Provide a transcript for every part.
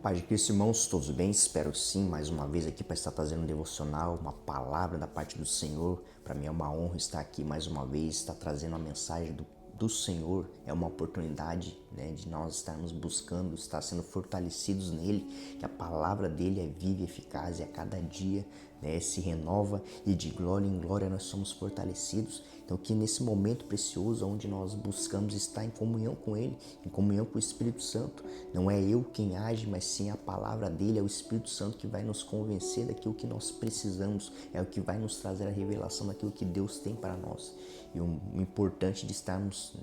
Pai de Cristo, irmãos, todos bem? Espero sim, mais uma vez aqui para estar trazendo um devocional, uma palavra da parte do Senhor. Para mim é uma honra estar aqui mais uma vez, estar trazendo a mensagem do Senhor. É uma oportunidade, de nós estarmos buscando, estar sendo fortalecidos nele, que a palavra dele é viva e eficaz e a cada dia se renova e de glória em glória nós somos fortalecidos. Então que nesse momento precioso onde nós buscamos estar em comunhão com Ele, em comunhão com o Espírito Santo, não é eu quem age, mas sim a palavra dele, é o Espírito Santo que vai nos convencer daquilo que nós precisamos, é o que vai nos trazer a revelação daquilo que Deus tem para nós. E o importante de estarmos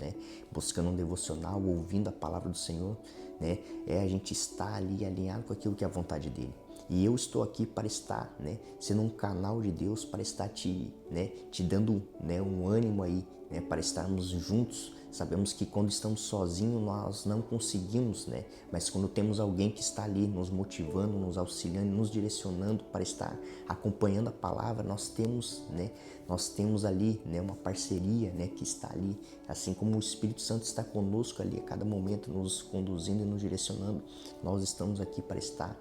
buscando um devocional, ouvindo a palavra do Senhor, é a gente estar ali alinhado com aquilo que é a vontade dele. E eu estou aqui para estar, sendo um canal de Deus, para estar te dando, um ânimo aí, para estarmos juntos. Sabemos que quando estamos sozinhos nós não conseguimos, mas quando temos alguém que está ali nos motivando, nos auxiliando, nos direcionando para estar acompanhando a palavra, nós temos ali, uma parceria, que está ali, assim como o Espírito Santo está conosco ali a cada momento, nos conduzindo e nos direcionando. Nós estamos aqui para estar,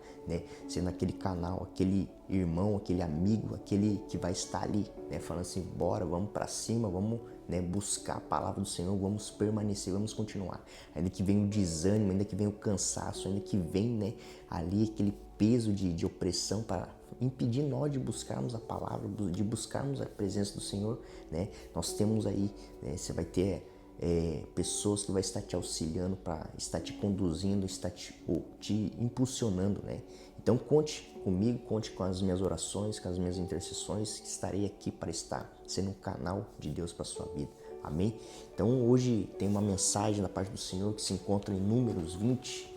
sendo aquele canal, aquele irmão, aquele amigo, aquele que vai estar ali, falando assim, bora, vamos para cima, vamos buscar a palavra do Senhor, vamos permanecer, vamos continuar. Ainda que venha o desânimo, ainda que venha o cansaço, ainda que venha ali aquele peso de opressão para impedir nós de buscarmos a palavra, de buscarmos a presença do Senhor, nós temos aí, você vai ter pessoas que vai estar te auxiliando, para estar te conduzindo, estar te impulsionando, Então conte comigo, conte com as minhas orações, com as minhas intercessões, que estarei aqui para estar sendo um canal de Deus para a sua vida. Amém? Então hoje tem uma mensagem da parte do Senhor que se encontra em Números 20,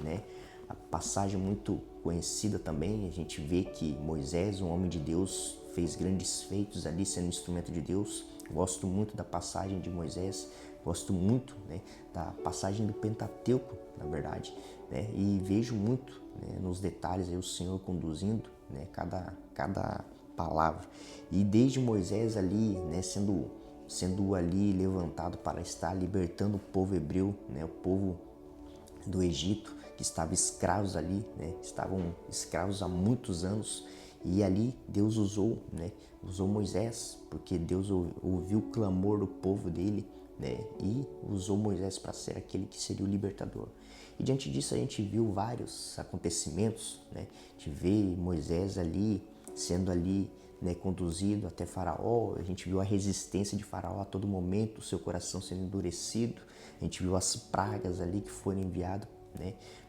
A passagem muito conhecida também, a gente vê que Moisés, um homem de Deus, fez grandes feitos ali sendo instrumento de Deus. Gosto muito da passagem de Moisés, gosto muito da passagem do Pentateuco, na verdade, e vejo muito nos detalhes aí o Senhor conduzindo cada palavra. E desde Moisés ali, sendo ali levantado para estar libertando o povo hebreu, o povo do Egito, que estava escravos ali, estavam escravos há muitos anos, e ali Deus usou Moisés, porque Deus ouviu o clamor do povo dele, e usou Moisés para ser aquele que seria o libertador. E diante disso a gente viu vários acontecimentos, a gente vê Moisés ali, sendo ali conduzido até Faraó, a gente viu a resistência de Faraó a todo momento, o seu coração sendo endurecido, a gente viu as pragas ali que foram enviadas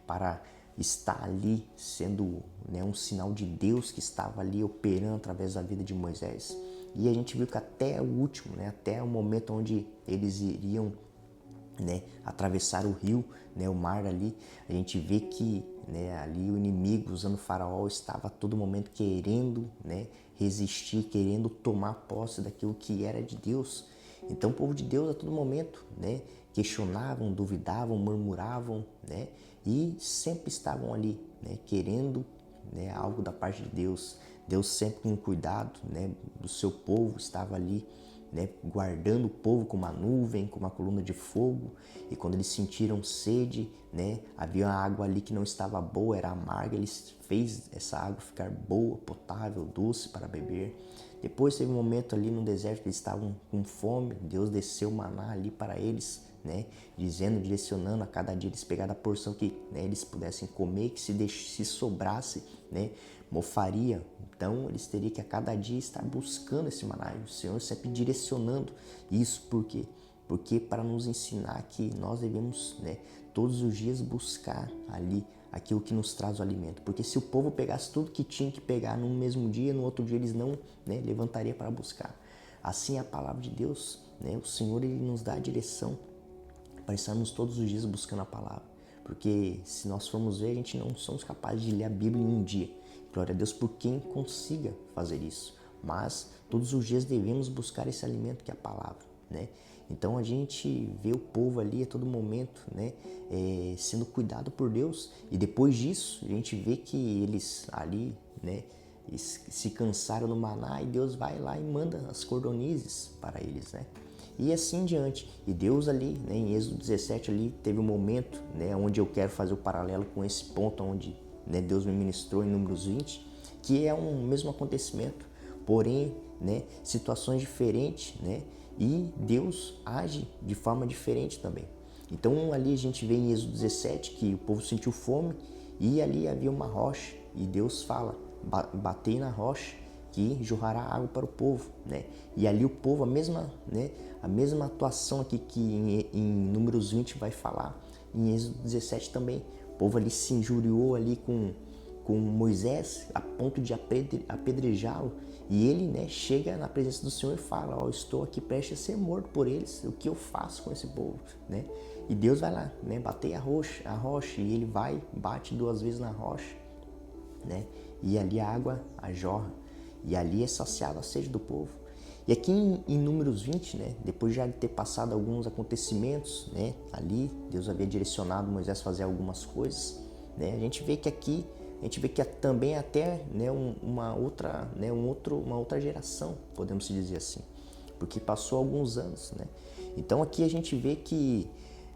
para estar ali sendo um sinal de Deus que estava ali operando através da vida de Moisés. E a gente viu que até o último, até o momento onde eles iriam atravessar o rio, o mar ali, a gente vê que ali o inimigo, usando o Faraó, estava a todo momento querendo resistir, querendo tomar posse daquilo que era de Deus. Então o povo de Deus a todo momento questionavam, duvidavam, murmuravam, e sempre estavam ali querendo algo da parte de Deus. Deus sempre com cuidado do seu povo, estava ali guardando o povo com uma nuvem, com uma coluna de fogo. E quando eles sentiram sede, havia uma água ali que não estava boa, era amarga, ele fez essa água ficar boa, potável, doce para beber. Depois teve um momento ali no deserto que eles estavam com fome, Deus desceu maná ali para eles, dizendo, direcionando a cada dia eles pegaram a porção que eles pudessem comer, que se sobrasse, mofaria. Então eles teriam que a cada dia estar buscando esse maná, e o Senhor sempre direcionando isso. Por quê? Porque para nos ensinar que nós devemos todos os dias buscar ali aquilo que nos traz o alimento. Porque se o povo pegasse tudo que tinha que pegar num mesmo dia, no outro dia eles não levantariam para buscar. Assim é a palavra de Deus, o Senhor ele nos dá a direção para estarmos todos os dias buscando a palavra. Porque se nós formos ver, a gente não somos capazes de ler a Bíblia em um dia. Glória a Deus por quem consiga fazer isso. Mas todos os dias devemos buscar esse alimento que é a palavra, Então a gente vê o povo ali a todo momento, sendo cuidado por Deus. E depois disso, a gente vê que eles ali, se cansaram no maná, e Deus vai lá e manda as cordonizes para eles, E assim em diante. E Deus ali, em Êxodo 17 ali, teve um momento, onde eu quero fazer o paralelo com esse ponto onde né, Deus me ministrou em Números 20, que é um mesmo acontecimento, porém, né, situações diferentes, né, e Deus age de forma diferente também. Então ali a gente vê em Êxodo 17 que o povo sentiu fome e ali havia uma rocha e Deus fala, batei na rocha que jorrará água para o povo, né? E ali o povo, a mesma atuação aqui que em Números 20 vai falar, em Êxodo 17 também. O povo ali se injuriou ali com Moisés a ponto de apedrejá-lo. E ele, né, chega na presença do Senhor e fala, ó, estou aqui prestes a ser morto por eles, o que eu faço com esse povo, né? E Deus vai lá, né, bater a rocha, e ele vai, bate 2 vezes na rocha, né? E ali a água jorra, e ali é saciada a sede do povo. E aqui em Números 20, né, depois já de ter passado alguns acontecimentos, né, ali Deus havia direcionado Moisés a fazer algumas coisas, né? A gente vê que também até, né, uma outra geração, podemos dizer assim, porque passou alguns anos, né? Então aqui a gente vê que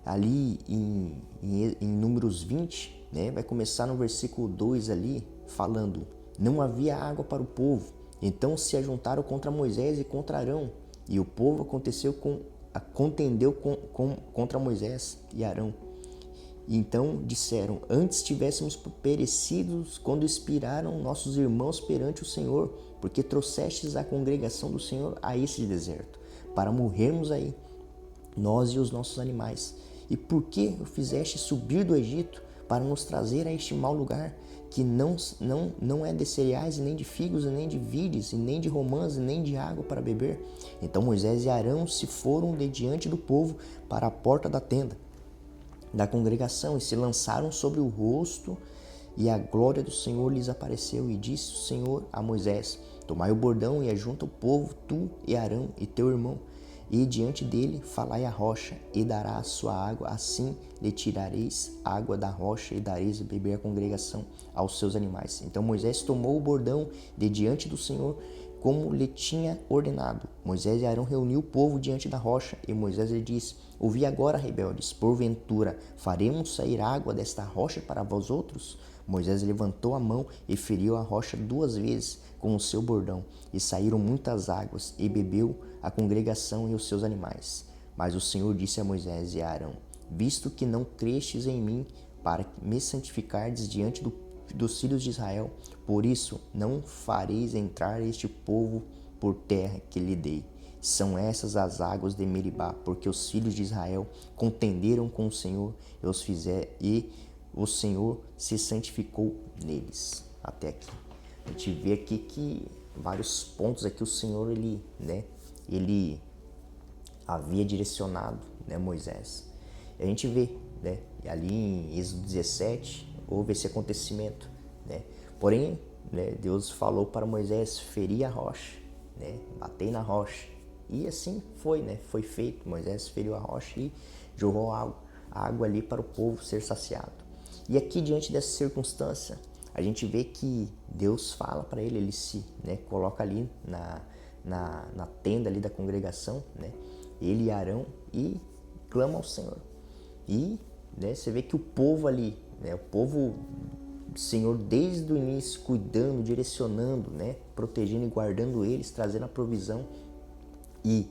ali em Números 20, né, vai começar no versículo 2 ali, falando, não havia água para o povo, então se ajuntaram contra Moisés e contra Arão, e o povo contendeu contra Moisés e Arão. Então disseram, antes tivéssemos perecidos quando expiraram nossos irmãos perante o Senhor, porque trouxestes a congregação do Senhor a esse deserto, para morrermos aí, nós e os nossos animais. E por que o fizeste subir do Egito para nos trazer a este mau lugar, que não é de cereais, e nem de figos, e nem de vides, e nem de romãs, e nem de água para beber? Então Moisés e Arão se foram de diante do povo para a porta da tenda da congregação e se lançaram sobre o rosto, e a glória do Senhor lhes apareceu, e disse o Senhor a Moisés, tomai o bordão e ajunta o povo, tu e Arão e teu irmão, e diante dele falai a rocha, e dará a sua água, assim lhe tirareis água da rocha, e dareis a beber a congregação aos seus animais. Então Moisés tomou o bordão de diante do Senhor, como lhe tinha ordenado. Moisés e Arão reuniu o povo diante da rocha, e Moisés lhe disse, ouvi agora, rebeldes, porventura faremos sair água desta rocha para vós outros? Moisés levantou a mão e feriu a rocha 2 vezes com o seu bordão, e saíram muitas águas, e bebeu a congregação e os seus animais. Mas o Senhor disse a Moisés e a Arão, visto que não crestes em mim para me santificardes diante dos filhos de Israel, por isso não fareis entrar este povo por terra que lhe dei. São essas as águas de Meribá, porque os filhos de Israel contenderam com o Senhor e o Senhor se santificou neles. Até aqui. A gente vê aqui que vários pontos aqui o Senhor ele havia direcionado, né, Moisés. E a gente vê, né, ali em Êxodo 17 houve esse acontecimento, né? Porém, né, Deus falou para Moisés ferir a rocha, né, bater na rocha. E assim foi, né? Foi feito. Moisés feriu a rocha e jorrou água ali para o povo ser saciado. E aqui, diante dessa circunstância, a gente vê que Deus fala para ele se, né, coloca ali na tenda ali da congregação, né, ele e Arão, e clama ao Senhor. E, né, você vê que o povo ali, né, o Senhor desde o início cuidando, direcionando, né, protegendo e guardando eles, trazendo a provisão, e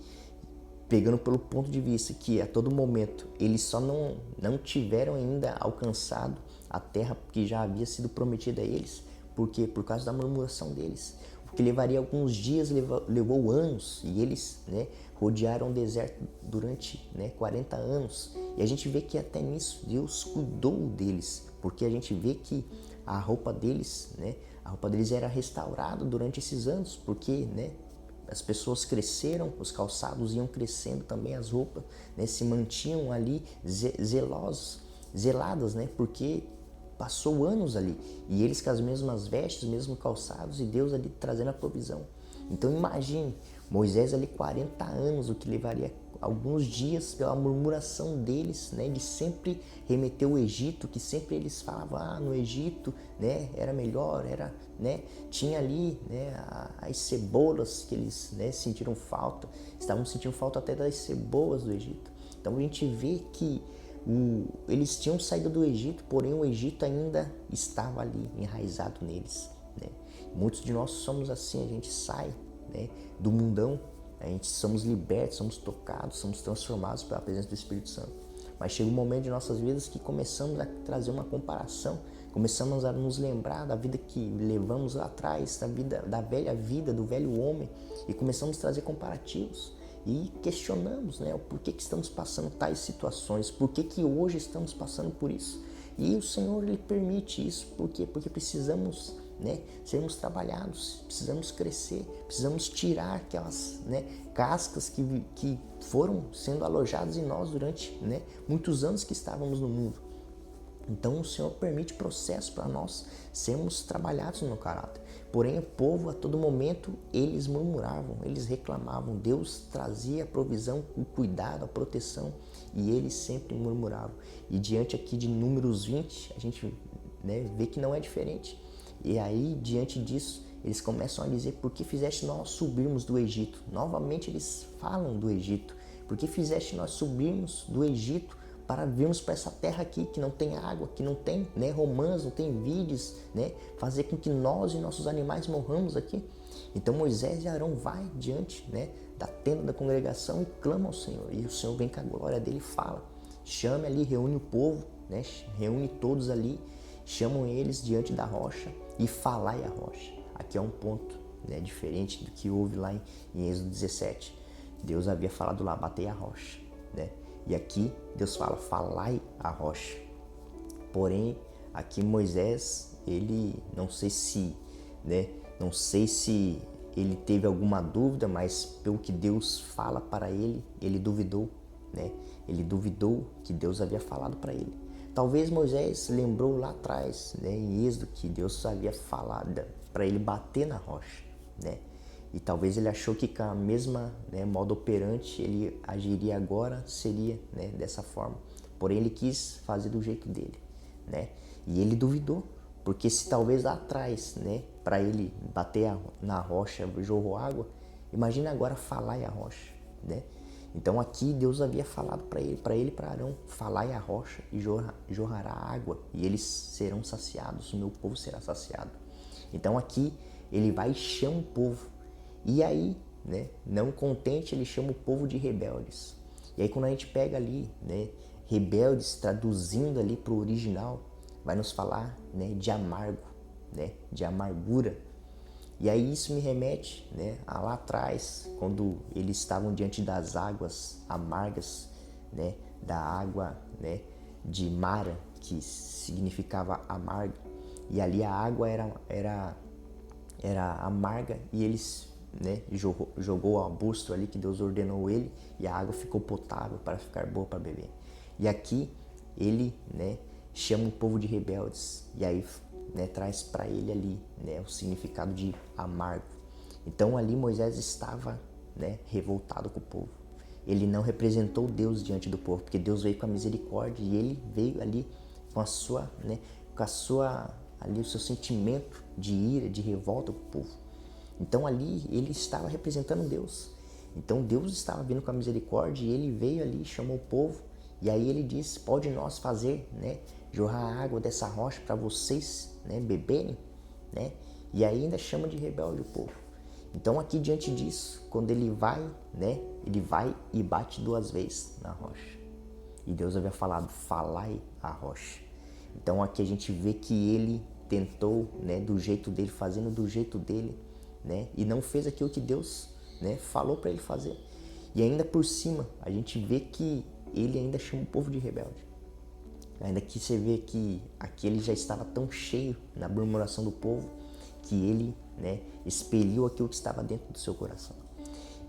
pegando pelo ponto de vista que a todo momento eles só não tiveram ainda alcançado a terra que já havia sido prometida a eles. Por quê? Por causa da murmuração deles. Porque levaria alguns dias, levou anos, e eles, né, rodearam o deserto durante, né, 40 anos. E a gente vê que até nisso Deus cuidou deles, porque a gente vê que a roupa deles era restaurada durante esses anos, porque, né, as pessoas cresceram, os calçados iam crescendo também, as roupas, né, se mantinham ali zeladas, né, porque passou anos ali, e eles com as mesmas vestes, os mesmos calçados, e Deus ali trazendo a provisão. Então imagine, Moisés ali 40 anos, o que levaria alguns dias pela murmuração deles, né, de sempre remeter o Egito, que sempre eles falavam, no Egito, né, era melhor, né, tinha ali, né, as cebolas que eles, né, estavam sentindo falta até das cebolas do Egito. Então a gente vê que Eles tinham saído do Egito, porém o Egito ainda estava ali, enraizado neles, né? Muitos de nós somos assim, a gente sai, né, do mundão, a gente somos libertos, somos tocados, somos transformados pela presença do Espírito Santo. Mas chega um momento de nossas vidas que começamos a trazer uma comparação, começamos a nos lembrar da vida que levamos lá atrás, da velha vida, do velho homem, e começamos a trazer comparativos. E questionamos, né, o porquê que estamos passando tais situações, por que hoje estamos passando por isso. E o Senhor, Ele permite isso, por quê? Porque precisamos, né, sermos trabalhados, precisamos crescer, precisamos tirar aquelas, né, cascas que foram sendo alojadas em nós durante, né, muitos anos que estávamos no mundo. Então o Senhor permite processos para nós sermos trabalhados no caráter. Porém o povo a todo momento eles murmuravam, eles reclamavam. Deus trazia a provisão, o cuidado, a proteção e eles sempre murmuravam. E diante aqui de Números 20 a gente, né, vê que não é diferente. E aí diante disso eles começam a dizer: por que fizeste nós subirmos do Egito? Novamente eles falam do Egito. Por que fizeste nós subirmos do Egito para virmos para essa terra aqui que não tem água, que não tem, né, romãs, não tem vides, né, fazer com que nós e nossos animais morramos aqui? Então Moisés e Arão vai diante, né, da tenda da congregação e clama ao Senhor. E o Senhor vem com a glória dele e fala. Chame ali, reúne o povo, né, reúne todos ali, chamam eles diante da rocha e falai a rocha. Aqui é um ponto, né, diferente do que houve lá em Êxodo 17. Deus havia falado lá: batei a rocha, né? E aqui Deus fala: falai a rocha. Porém, aqui Moisés, ele não sei se ele teve alguma dúvida, mas pelo que Deus fala para ele, ele duvidou, né? Ele duvidou que Deus havia falado para ele. Talvez Moisés lembrou lá atrás, né, em Êxodo, que Deus havia falado para ele bater na rocha, né? E talvez ele achou que com a mesma, né, modo operante ele agiria agora, seria, né, dessa forma. Porém ele quis fazer do jeito dele, né? E ele duvidou, porque se talvez lá atrás, né, para ele bater na rocha jorrou água, imagina agora falar a rocha, né? Então aqui Deus havia falado para ele e para Arão: falai a rocha e jorrará água e eles serão saciados, o meu povo será saciado. Então aqui ele vai e chama o povo. E aí, né, não contente, ele chama o povo de rebeldes. E aí quando a gente pega ali, né, rebeldes, traduzindo ali para o original, vai nos falar, né, de amargo, né, de amargura. E aí isso me remete, né, a lá atrás, quando eles estavam diante das águas amargas, né, da água, né, de Mara, que significava amarga. E ali a água era amarga e eles, né, jogou o arbusto ali que Deus ordenou ele e a água ficou potável para ficar boa para beber. E aqui ele, né, chama o povo de rebeldes e aí, né, traz para ele ali, né, o significado de amargo. Então ali Moisés estava, né, revoltado com o povo. Ele não representou Deus diante do povo, porque Deus veio com a misericórdia e ele veio ali com a sua, né, ali o seu sentimento de ira, de revolta com o povo. Então ali ele estava representando Deus. Então Deus estava vindo com a misericórdia e ele veio ali, chamou o povo e aí ele disse: pode nós fazer, né, jorrar a água dessa rocha para vocês, né, beberem, né? E aí ainda chama de rebelde o povo. Então aqui diante disso, quando ele vai, né, ele vai e bate 2 vezes na rocha. E Deus havia falado: falai a rocha. Então aqui a gente vê que ele tentou, né, do jeito dele, fazendo do jeito dele, né, e não fez aquilo que Deus, né, falou para ele fazer. E ainda por cima, a gente vê que ele ainda chama o povo de rebelde. Ainda que você vê que aqui ele já estava tão cheio na murmuração do povo que ele, né, expeliu aquilo que estava dentro do seu coração.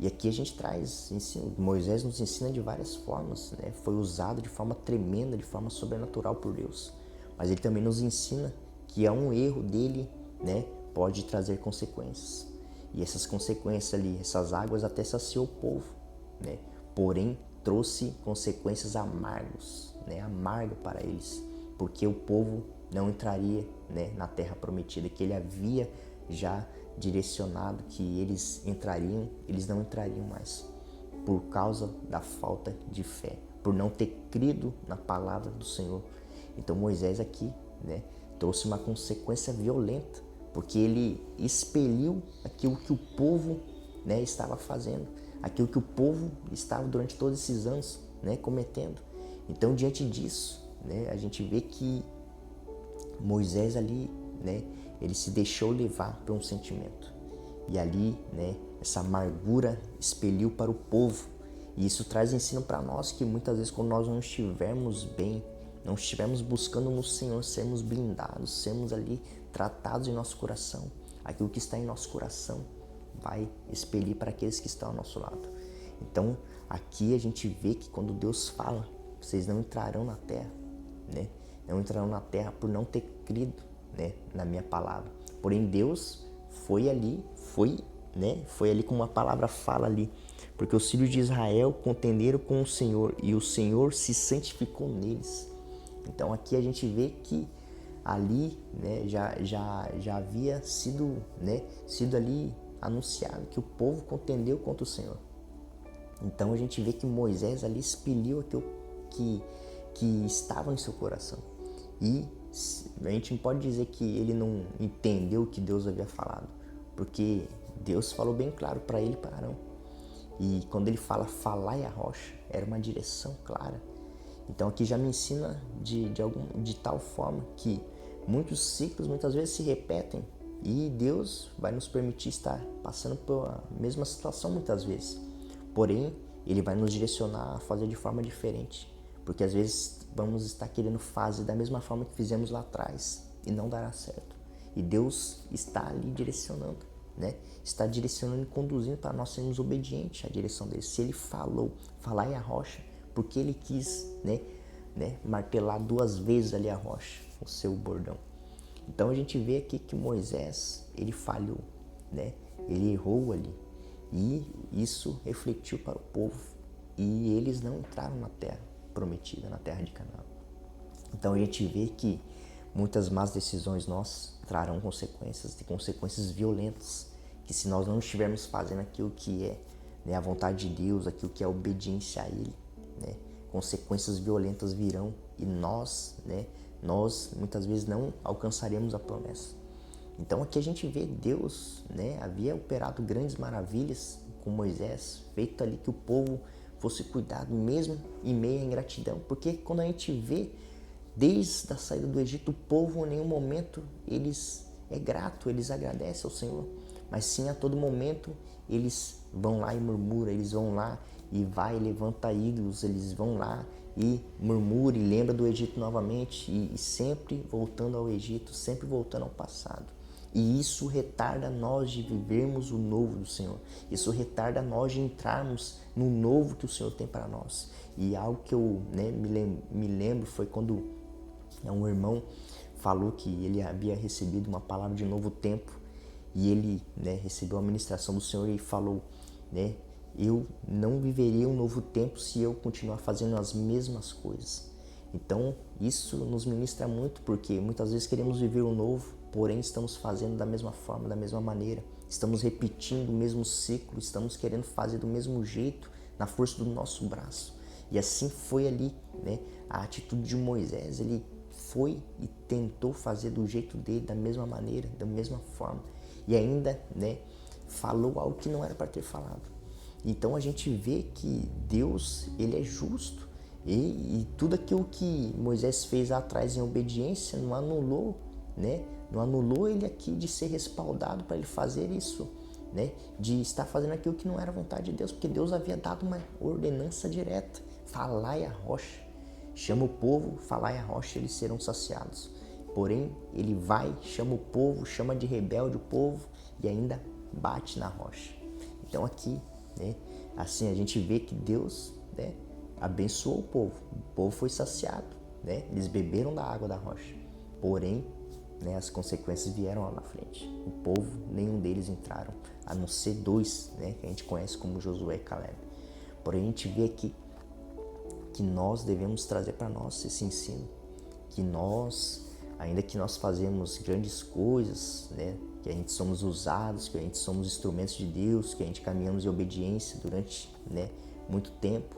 E aqui a gente traz ensino. Moisés nos ensina de várias formas, né? Foi usado de forma tremenda, de forma sobrenatural por Deus. Mas ele também nos ensina que um erro dele, né, pode trazer consequências. E essas consequências ali, essas águas até saciou o povo, né? Porém, trouxe consequências amargas, né? Amargo para eles, porque o povo não entraria, né, na terra prometida, que ele havia já direcionado que eles entrariam, eles não entrariam mais, por causa da falta de fé, por não ter crido na palavra do Senhor. Então Moisés aqui, né, trouxe uma consequência violenta, porque ele expeliu aquilo que o povo, né, estava fazendo, aquilo que o povo estava durante todos esses anos, né, cometendo. Então, diante disso, né, a gente vê que Moisés ali, né, ele se deixou levar por um sentimento. E ali, né, essa amargura expeliu para o povo. E isso traz ensino para nós que muitas vezes quando nós não estivermos bem, não estivermos buscando no Senhor, sermos blindados, sermos ali tratados em nosso coração, aquilo que está em nosso coração vai expelir para aqueles que estão ao nosso lado. Então, aqui a gente vê que quando Deus fala, vocês não entrarão na terra, né? Não entrarão na terra por não ter crido, né, na minha palavra. Porém, Deus foi ali como uma palavra fala ali, porque os filhos de Israel contenderam com o Senhor e o Senhor se santificou neles. Então aqui a gente vê que ali, né, já havia sido ali anunciado que o povo contendeu contra o Senhor. Então a gente vê que Moisés ali expeliu aquilo que estava no seu coração. E a gente não pode dizer que ele não entendeu o que Deus havia falado, porque Deus falou bem claro para ele e para Arão. E quando ele fala falai a rocha, era uma direção clara. Então aqui já me ensina de tal forma que muitos ciclos muitas vezes se repetem e Deus vai nos permitir estar passando pela mesma situação muitas vezes. Porém, Ele vai nos direcionar a fazer de forma diferente, porque às vezes vamos estar querendo fazer da mesma forma que fizemos lá atrás e não dará certo. E Deus está ali direcionando, né? Está direcionando e conduzindo para nós sermos obedientes à direção dele. Se Ele falou, falai a rocha, porque Ele quis, martelar 2 vezes ali a rocha, o seu bordão. Então a gente vê aqui que Moisés, ele falhou, né? Ele errou ali. E isso refletiu para o povo. E eles não entraram na terra prometida, na terra de Canaã. Então a gente vê que muitas más decisões nossas trarão consequências violentas, que se nós não estivermos fazendo aquilo que é, né, a vontade de Deus, aquilo que é a obediência a Ele, né, consequências violentas virão e nós muitas vezes não alcançaremos a promessa. Então aqui a gente vê Deus, né, havia operado grandes maravilhas com Moisés, feito ali que o povo fosse cuidado mesmo em meio à ingratidão, porque quando a gente vê desde a saída do Egito, o povo em nenhum momento eles é grato, eles agradecem ao Senhor, mas sim a todo momento eles vão lá e murmuram, eles vão lá e levanta ídolos, eles vão lá e murmuram e lembra do Egito novamente e sempre voltando ao Egito, sempre voltando ao passado. E isso retarda nós de vivermos o novo do Senhor. Isso retarda nós de entrarmos no novo que o Senhor tem para nós. E algo que eu me lembro foi quando um irmão falou que ele havia recebido uma palavra de novo tempo e ele, recebeu a ministração do Senhor e falou, eu não viveria um novo tempo se eu continuar fazendo as mesmas coisas. Então isso nos ministra muito, porque muitas vezes queremos viver o novo, porém estamos fazendo da mesma forma, da mesma maneira, estamos repetindo o mesmo ciclo, estamos querendo fazer do mesmo jeito, na força do nosso braço. E assim foi ali, a atitude de Moisés, ele foi e tentou fazer do jeito dele, da mesma maneira, da mesma forma, e ainda, falou algo que não era para ter falado. Então a gente vê que Deus, ele é justo, e tudo aquilo que Moisés fez lá atrás em obediência não anulou, não anulou ele aqui de ser respaldado para ele fazer isso, de estar fazendo aquilo que não era vontade de Deus, porque Deus havia dado uma ordenança direta, falai a rocha, chama o povo, falai a rocha, eles serão saciados. Porém, ele vai, chama o povo, chama de rebelde o povo e ainda bate na rocha. Então aqui, assim a gente vê que Deus, abençoou o povo foi saciado, eles beberam da água da rocha. Porém, as consequências vieram lá na frente. O povo, nenhum deles entraram, a não ser 2, que a gente conhece como Josué e Caleb. Porém, a gente vê aqui que nós devemos trazer para nós esse ensino, que nós, ainda que nós fazemos grandes coisas, que a gente somos usados, que a gente somos instrumentos de Deus, que a gente caminhamos em obediência durante, muito tempo,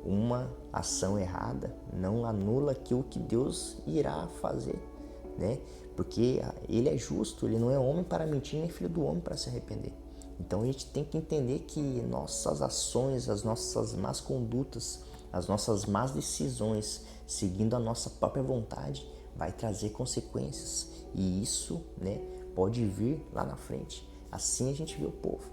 uma ação errada não anula aquilo que Deus irá fazer, né? Porque ele é justo, ele não é homem para mentir, nem filho do homem para se arrepender. Então a gente tem que entender que nossas ações, as nossas más condutas, as nossas más decisões, seguindo a nossa própria vontade, vai trazer consequências. E isso, né, pode vir lá na frente. Assim a gente vê o povo.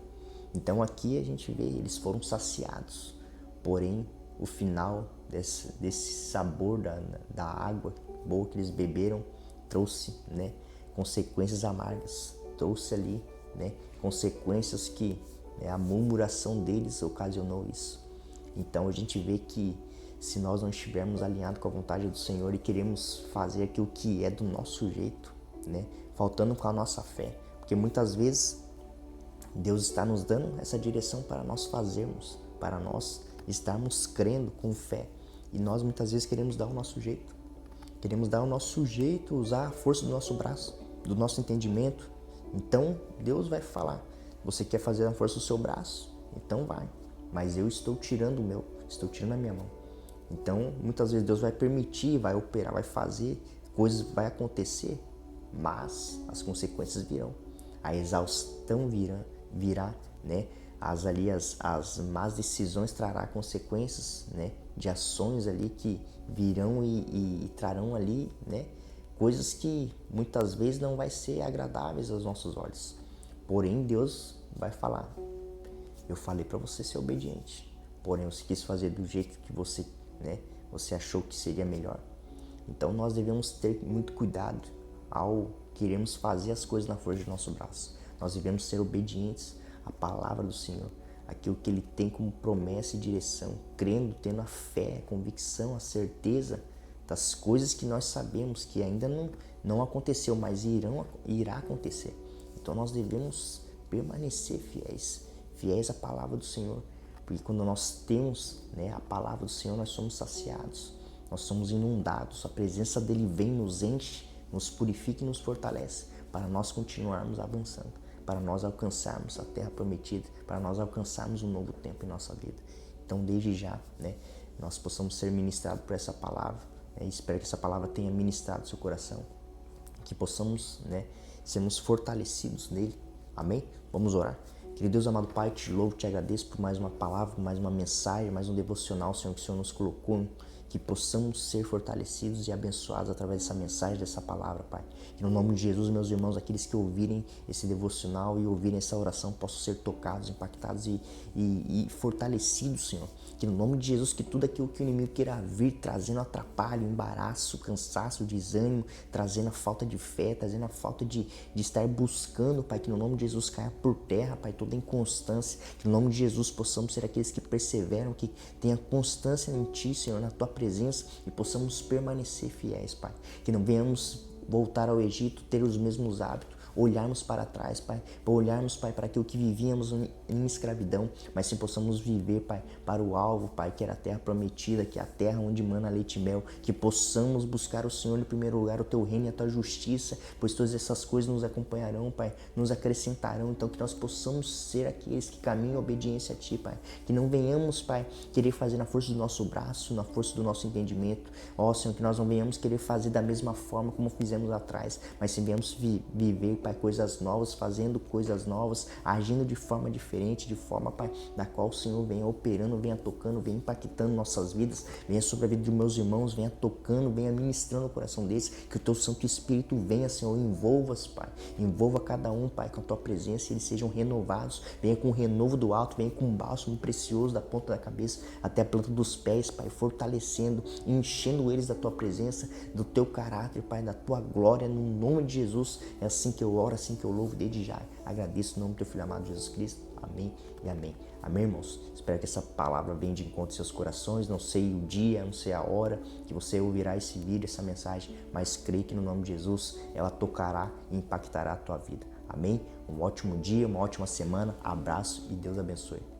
Então aqui a gente vê, eles foram saciados, porém o final desse sabor da água boa que eles beberam trouxe, né, consequências amargas, trouxe ali, né, consequências que, né, a murmuração deles ocasionou isso. Então a gente vê que se nós não estivermos alinhados com a vontade do Senhor e queremos fazer aquilo que é do nosso jeito, né, faltando com a nossa fé, porque muitas vezes Deus está nos dando essa direção para nós fazermos, para nós estarmos crendo com fé. E nós muitas vezes queremos dar o nosso jeito. Queremos dar o nosso jeito, usar a força do nosso braço, do nosso entendimento. Então Deus vai falar, você quer fazer a força do seu braço? Então vai. Mas eu estou tirando o meu, estou tirando a minha mão. Então muitas vezes Deus vai permitir, vai operar, vai fazer, coisas vai acontecer, mas as consequências virão. A exaustão virá, né? As más decisões trará consequências, né? De ações ali que virão e trarão ali, né? Coisas que muitas vezes não vai ser agradáveis aos nossos olhos. Porém, Deus vai falar, eu falei para você ser obediente, porém você quis fazer do jeito que você, né? Você achou que seria melhor. Então nós devemos ter muito cuidado ao queremos fazer as coisas na força do nosso braço. Nós devemos ser obedientes à palavra do Senhor, aquilo que Ele tem como promessa e direção, crendo, tendo a fé, a convicção, a certeza das coisas que nós sabemos que ainda não aconteceu, mas irá acontecer. Então nós devemos permanecer fiéis à palavra do Senhor, porque quando nós temos, né, a palavra do Senhor, nós somos saciados, nós somos inundados, a presença dEle vem, nos enche, nos purifica e nos fortalece para nós continuarmos avançando, para nós alcançarmos a terra prometida, para nós alcançarmos um novo tempo em nossa vida. Então, desde já, né, nós possamos ser ministrados por essa palavra, né, espero que essa palavra tenha ministrado seu coração, que possamos, né, sermos fortalecidos nele. Amém? Vamos orar. Querido Deus amado Pai, te louvo, te agradeço por mais uma palavra, mais uma mensagem, mais um devocional, Senhor, que o Senhor nos colocou, que possamos ser fortalecidos e abençoados através dessa mensagem, dessa palavra, Pai. Que no nome de Jesus, meus irmãos, aqueles que ouvirem esse devocional e ouvirem essa oração, possam ser tocados, impactados e fortalecidos, Senhor. Que no nome de Jesus, que tudo aquilo que o inimigo queira vir, trazendo atrapalho, embaraço, cansaço, desânimo, trazendo a falta de fé, trazendo a falta de estar buscando, Pai, que no nome de Jesus caia por terra, Pai, toda inconstância. Que no nome de Jesus possamos ser aqueles que perseveram, que tenham constância em Ti, Senhor, na Tua presença, e possamos permanecer fiéis, Pai. Que não venhamos voltar ao Egito, ter os mesmos hábitos, olharmos para trás, Pai, olharmos, Pai, para aquilo que vivíamos em escravidão, mas sim possamos viver, Pai, para o alvo, Pai, que era a terra prometida, que é a terra onde mana leite e mel, que possamos buscar o Senhor em primeiro lugar, o Teu reino e a Tua justiça, pois todas essas coisas nos acompanharão, Pai, nos acrescentarão, então que nós possamos ser aqueles que caminham a obediência a Ti, Pai, que não venhamos, Pai, querer fazer na força do nosso braço, na força do nosso entendimento, ó Senhor, que nós não venhamos querer fazer da mesma forma como fizemos atrás, mas sim venhamos viver, Pai, coisas novas, fazendo coisas novas, agindo de forma diferente, de forma, Pai, da qual o Senhor venha operando, venha tocando, venha impactando nossas vidas, venha sobre a vida dos meus irmãos, venha tocando, venha ministrando o coração deles, que o Teu Santo Espírito venha, Senhor, envolva-se, Pai, envolva cada um, Pai, com a Tua presença, e eles sejam renovados, venha com o renovo do alto, venha com um bálsamo precioso da ponta da cabeça até a planta dos pés, Pai, fortalecendo, enchendo eles da Tua presença, do Teu caráter, Pai, da Tua glória, no nome de Jesus. É assim que eu oro, assim que eu louvo desde já. Agradeço o nome do Teu Filho amado Jesus Cristo. Amém e amém. Amém, irmãos? Espero que essa palavra venha de encontro aos seus corações. Não sei o dia, não sei a hora que você ouvirá esse vídeo, essa mensagem, mas creio que no nome de Jesus ela tocará e impactará a tua vida. Amém? Um ótimo dia, uma ótima semana. Abraço e Deus abençoe.